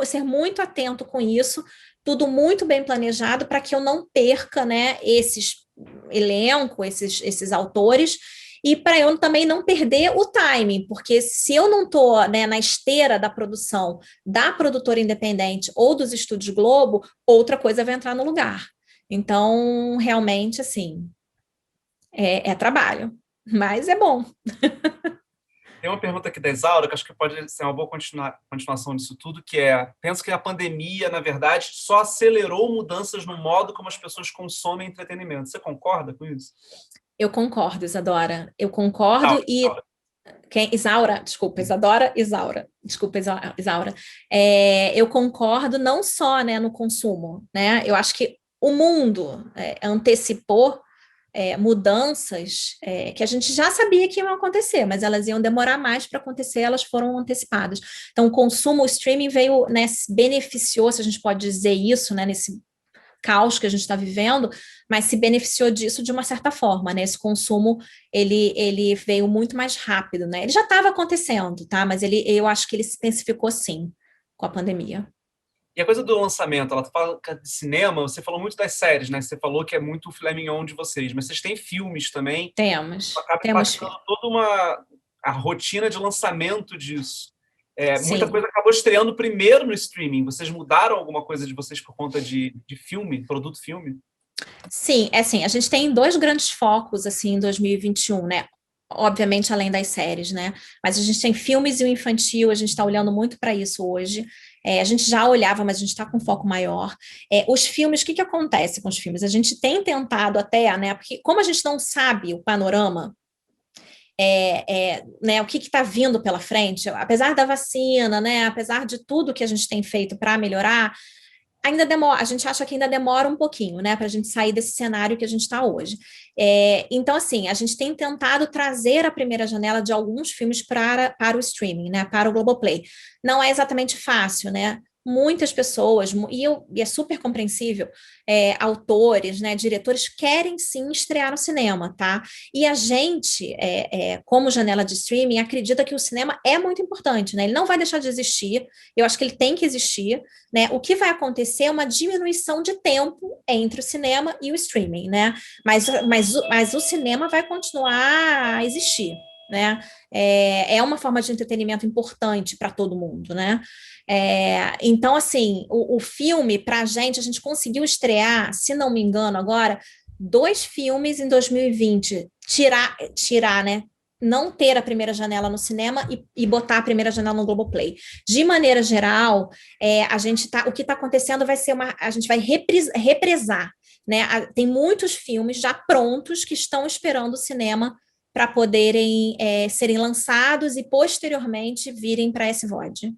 ser muito atento com isso, tudo muito bem planejado para que eu não perca, né, esses elenco, esses autores, e para eu também não perder o timing, porque se eu não estou, né, na esteira da produção da produtora independente ou dos estúdios Globo, outra coisa vai entrar no lugar. Então, realmente, assim, é trabalho, mas é bom. Tem uma pergunta aqui da Isaura, que acho que pode ser uma boa continuação disso tudo, que penso que a pandemia, na verdade, só acelerou mudanças no modo como as pessoas consomem entretenimento. Você concorda com isso? Eu concordo, Isadora. Eu concordo Isaura. Isaura, desculpa, Isadora, Isaura. Desculpa, Isaura. Eu concordo não só, né, no consumo, né? Eu acho que o mundo antecipou mudanças que a gente já sabia que iam acontecer, mas elas iam demorar mais para acontecer, elas foram antecipadas. Então, o consumo, o streaming veio, né, beneficiou, se a gente pode dizer isso, né, nesse caos que a gente está vivendo, mas se beneficiou disso de uma certa forma, né? Esse consumo, ele veio muito mais rápido, né? Ele já estava acontecendo, tá? Mas eu acho que ele se intensificou, sim, com a pandemia. E a coisa do lançamento, ela fala de cinema, você falou muito das séries, né? Você falou que é muito o filé mignon de vocês, mas vocês têm filmes também. Temos Impactando toda a rotina de lançamento disso. Muita Sim. coisa acabou estreando primeiro no streaming. Vocês mudaram alguma coisa de vocês por conta de filme, produto filme? Sim, assim, a gente tem 2 grandes focos, assim, em 2021, né? Obviamente, além das séries, né? Mas a gente tem filmes e o infantil, a gente está olhando muito para isso hoje. A gente já olhava, mas a gente está com foco maior. Os filmes, o que acontece com os filmes? A gente tem tentado até, né? Porque como a gente não sabe o panorama, né, o que está vindo pela frente, apesar da vacina, né? Apesar de tudo que a gente tem feito para melhorar, ainda demora, a gente acha que ainda demora um pouquinho, né, para a gente sair desse cenário que a gente está hoje. Então, assim, a gente tem tentado trazer a primeira janela de alguns filmes para o streaming, né, para o Globoplay. Não é exatamente fácil, né? Muitas pessoas, e é super compreensível, autores, né, diretores querem sim estrear no cinema, tá? E a gente, como janela de streaming, acredita que o cinema é muito importante, né? Ele não vai deixar de existir, eu acho que ele tem que existir, né? O que vai acontecer é uma diminuição de tempo entre o cinema e o streaming, né? Mas o cinema vai continuar a existir, né? É uma forma de entretenimento importante para todo mundo, né? Então, assim, o filme, para a gente conseguiu estrear, se não me engano agora, 2 filmes em 2020, tirar, né? não ter a primeira janela no cinema e botar a primeira janela no Globoplay. De maneira geral, o que está acontecendo vai ser a gente vai represar, né? Tem muitos filmes já prontos que estão esperando o cinema para poderem serem lançados e posteriormente virem para SVOD.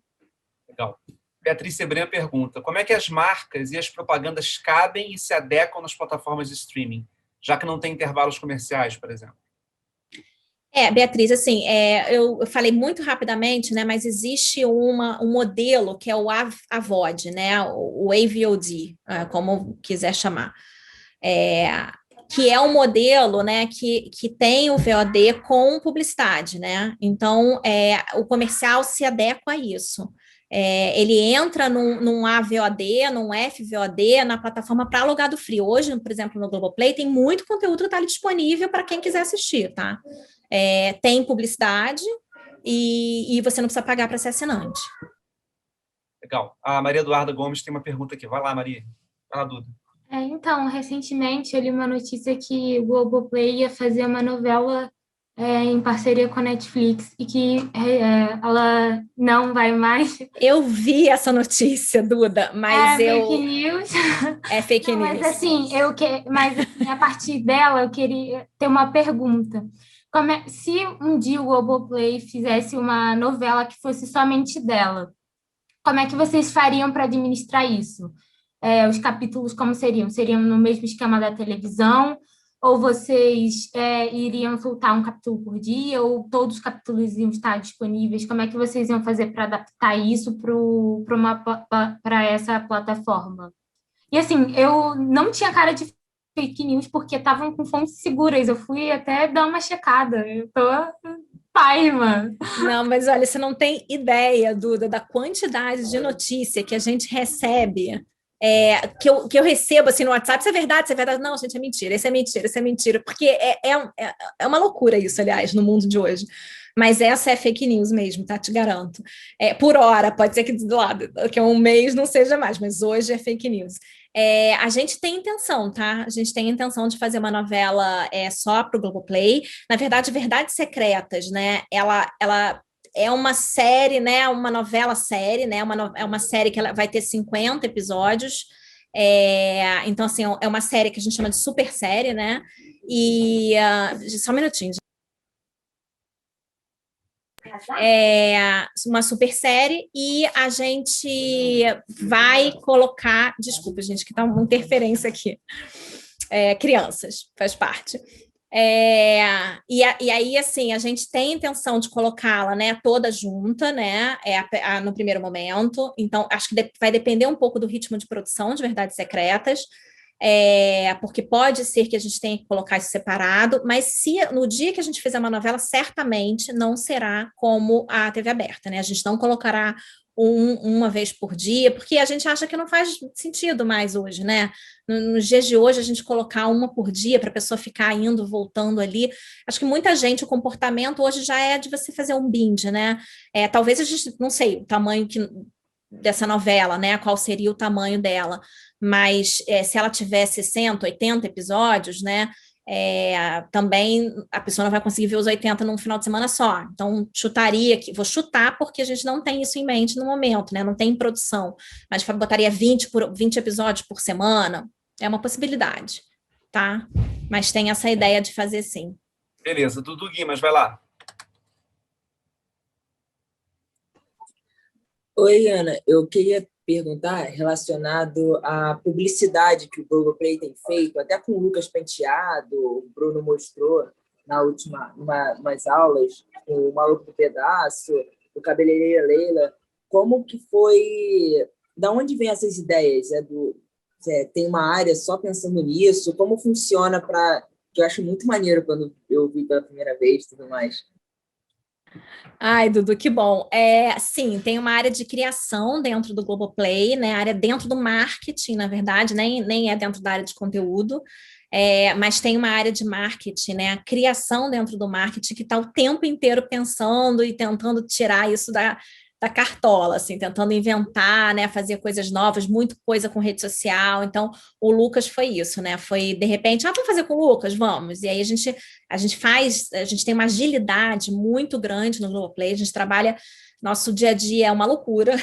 Legal. Beatriz Sebrenha pergunta: como é que as marcas e as propagandas cabem e se adequam nas plataformas de streaming, já que não tem intervalos comerciais, por exemplo? Beatriz, assim, eu falei muito rapidamente, né, mas existe um modelo que é o AVOD, né, o AVOD, como quiser chamar, que é um modelo, né, que tem o VOD com publicidade, né, então o comercial se adequa a isso. Ele entra num AVOD, num FVOD, na plataforma para alugado free. Hoje, por exemplo, no Globoplay, tem muito conteúdo que está ali disponível para quem quiser assistir, tá? Tem publicidade e você não precisa pagar para ser assinante. Legal. A Maria Eduarda Gomes tem uma pergunta aqui. Vai lá, Maria. Vai lá, Duda. Então, recentemente eu li uma notícia que o Globoplay ia fazer uma novela em parceria com a Netflix e que ela não vai mais. Eu vi essa notícia, Duda, mas fake news. É fake news. Mas assim, a partir dela eu queria ter uma pergunta. Se um dia o Globoplay fizesse uma novela que fosse somente dela, como é que vocês fariam para administrar isso? Os capítulos como seriam? Seriam no mesmo esquema da televisão? Ou vocês iriam soltar um capítulo por dia? Ou todos os capítulos iam estar disponíveis? Como é que vocês iam fazer para adaptar isso para essa plataforma? E assim, eu não tinha cara de fake news porque estavam com fontes seguras. Eu fui até dar uma checada. Eu tô paiva. Não, mas olha, você não tem ideia, Duda, da quantidade de notícia que a gente recebe, que eu recebo assim no WhatsApp. Isso é verdade, isso é verdade. Não, gente, é mentira, isso é mentira, isso é mentira. Porque é uma loucura isso, aliás, no mundo de hoje. Mas essa é fake news mesmo, tá? Te garanto. Por hora, pode ser que do lado, que um mês não seja mais, mas hoje é fake news. A gente tem intenção, tá? A gente tem intenção de fazer uma novela só para o Globoplay. Na verdade, Verdades Secretas, né? Ela é uma série, né? Uma novela série, né? É uma série que ela vai ter 50 episódios. Então, assim, é uma série que a gente chama de super série, né? E só um minutinho. Uma super série e a gente vai colocar, desculpa, gente, que tá uma interferência aqui, crianças, faz parte. E aí, assim, a gente tem a intenção de colocá-la, né, toda junta, né, no primeiro momento. Então, acho que vai depender um pouco do ritmo de produção de Verdades Secretas, porque pode ser que a gente tenha que colocar isso separado, mas se no dia que a gente fizer uma novela, certamente não será como a TV aberta, né? A gente não colocará uma vez por dia, porque a gente acha que não faz sentido mais hoje, né? Nos dias de hoje, a gente colocar uma por dia para a pessoa ficar indo, voltando ali. Acho que muita gente, o comportamento hoje já é de você fazer um binge, né? Talvez a gente, não sei, o tamanho dessa novela, né? Qual seria o tamanho dela? Mas se ela tiver 60, 80 episódios, né? Também a pessoa não vai conseguir ver os 80 num final de semana só. Então, vou chutar porque a gente não tem isso em mente no momento, né? Não tem produção, mas botaria 20 episódios por semana, é uma possibilidade, tá? Mas tem essa ideia de fazer sim. Beleza, Dudu Guimas, vai lá. Oi, Ana, eu queria perguntar relacionado à publicidade que o Globoplay tem feito, até com o Lucas Penteado, o Bruno mostrou na última, umas aulas, o Maluco do Pedaço, o Cabeleireira Leila, como que foi, da onde vem essas ideias? Tem uma área só pensando nisso? Como funciona que eu acho muito maneiro quando eu vi pela primeira vez e tudo mais. Ai, Dudu, que bom. Sim, tem uma área de criação dentro do Globoplay, né? Área dentro do marketing, na verdade, nem é dentro da área de conteúdo, mas tem uma área de marketing, né? A criação dentro do marketing que está o tempo inteiro pensando e tentando tirar isso da cartola, assim, tentando inventar, né, fazer coisas novas, muito coisa com rede social. Então, o Lucas foi isso, né? Foi, de repente, vamos fazer com o Lucas? Vamos. E aí a gente tem uma agilidade muito grande no Globoplay, a gente trabalha, nosso dia a dia é uma loucura,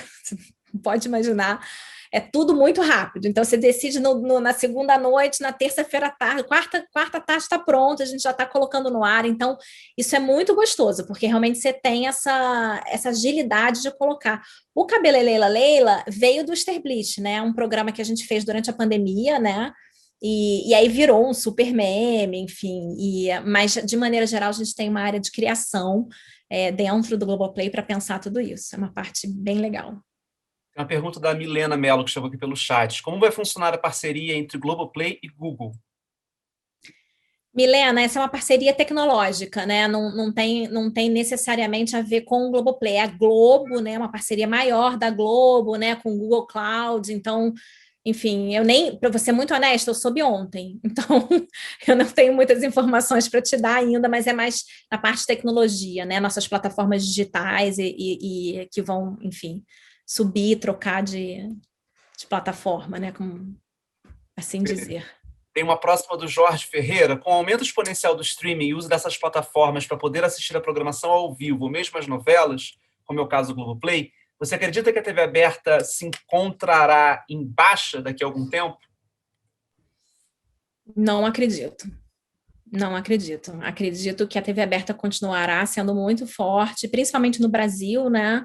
pode imaginar. É tudo muito rápido. Então, você decide na segunda noite, na terça-feira à tarde, quarta tarde está pronto, a gente já está colocando no ar. Então, isso é muito gostoso, porque realmente você tem essa agilidade de colocar. O Cabeleleila Leila veio do Sterblit, né? Um programa que a gente fez durante a pandemia, né? E aí virou um super meme, enfim. Mas, de maneira geral, a gente tem uma área de criação dentro do Globoplay para pensar tudo isso. É uma parte bem legal. Tem uma pergunta da Milena Mello, que chegou aqui pelo chat. Como vai funcionar a parceria entre Globoplay e Google? Milena, essa é uma parceria tecnológica, né? Não tem necessariamente a ver com o Globoplay. É a Globo, né? Uma parceria maior da Globo, né? Com o Google Cloud. Então, enfim, para você ser muito honesta, eu soube ontem. Então, eu não tenho muitas informações para te dar ainda, mas é mais na parte de tecnologia, né? Nossas plataformas digitais e que vão, enfim, subir, trocar de plataforma, né? Como assim dizer. Tem uma próxima do Jorge Ferreira. Com o aumento exponencial do streaming e uso dessas plataformas para poder assistir a programação ao vivo, ou mesmo as novelas, como é o caso do Globoplay, você acredita que a TV aberta se encontrará em baixa daqui a algum tempo? Não acredito. Não acredito. Acredito que a TV aberta continuará sendo muito forte, principalmente no Brasil, né?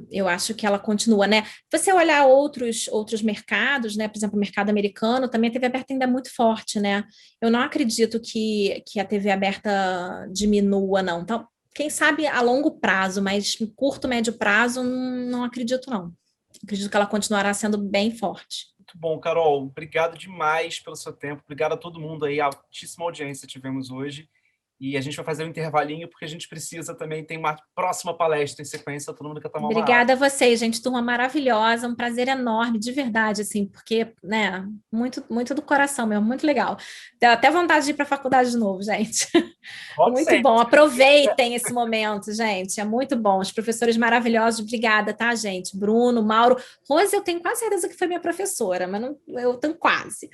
Eu acho que ela continua, né? Você olhar outros mercados, né? Por exemplo, o mercado americano, também a TV aberta ainda é muito forte, né? Eu não acredito que a TV aberta diminua, não. Então, quem sabe a longo prazo, mas em curto, médio prazo, não acredito, não. Acredito que ela continuará sendo bem forte. Muito bom, Carol. Obrigado demais pelo seu tempo. Obrigado a todo mundo aí. Altíssima audiência tivemos hoje. E a gente vai fazer um intervalinho, porque a gente precisa também, tem uma próxima palestra em sequência, todo mundo quer tomar uma água. Obrigada a vocês, gente, turma maravilhosa, um prazer enorme, de verdade, assim, porque, né, muito, muito do coração mesmo, muito legal. Deu até vontade de ir para a faculdade de novo, gente. Muito sempre. bom, aproveitem esse momento, gente, é muito bom. Os professores maravilhosos, obrigada, tá, gente? Bruno, Mauro, Rose, eu tenho quase certeza que foi minha professora, mas não, eu tenho quase.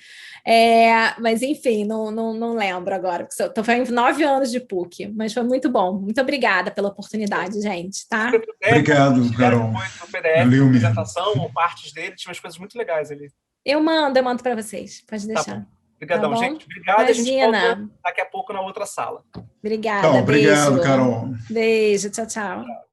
Mas, enfim, não lembro agora, porque foi 9 anos de PUC, mas foi muito bom. Muito obrigada pela oportunidade, gente, tá? Obrigado, Carol. O PDF, Valeu, apresentação, ou partes dele, tinha umas coisas muito legais ali. Eu mando para vocês, pode deixar. Tá. Obrigadão, tá gente. Obrigado. Imagina. A gente volta daqui a pouco na outra sala. Obrigada. Então, obrigado, beijo. Carol. Beijo, tchau, tchau.